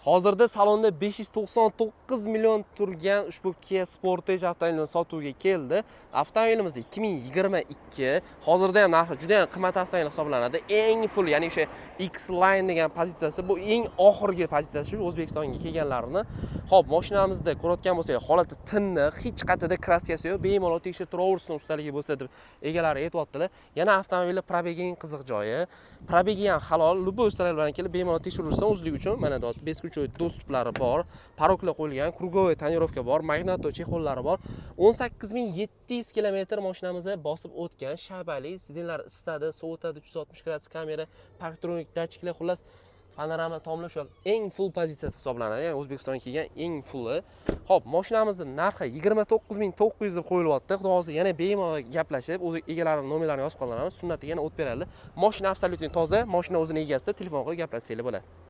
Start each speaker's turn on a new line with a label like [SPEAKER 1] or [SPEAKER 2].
[SPEAKER 1] Hozirda salonda 599 million turgan ushbu Kia Sportage avtomobilini sotuvga keldi. Avtomobilimiz 2022. Hozirda ham narxi juda ham qimmat avtomobil hisoblanadi. Eng full, ya'ni o'sha X-Line degan pozitsiyasi, bu eng oxirgi pozitsiyasi O'zbekistonga kelganlarini. Xo'p, mashinamizda ko'rayotgan bo'lsangiz, holati tiniq, hech qayerda kraskasi yo'q. Bemalol tekshirib turaversin, ustaligi bo'lsa deb egalari aytibdilar. Yana avtomobilning probegi eng qiziq joyi. Probegi ham halol, luboy ustalar bilan kelib bemalol tekshirilsa o'zligi uchun mana beskruchoy do'stuplari bor, paroklar qo'yilgan, krugovoy tonirovka bor, magnato chexollari bor. 18700 kilometr mashinamizni bosib o'tgan, shaybali, sidinlar isitadi, sovutadi, 360 gradus kamera, parktronik datchiklar, xullas panorama tomli shu eng full pozitsiyasi hisoblanadi. Ya'ni O'zbekistonga kelgan eng fulli. Xo'p, mashinamizning narxi 29900 deb qo'yilyapti. Xudo xolisa yana bemalol gaplashib, o'z egalarining nomerlarini yozib qoldiramiz. Sunnatiga yana o't beradi. Mashina absolyutni toza, mashina o'zining egasida telefon qilib gaplashsangiz bo'ladi.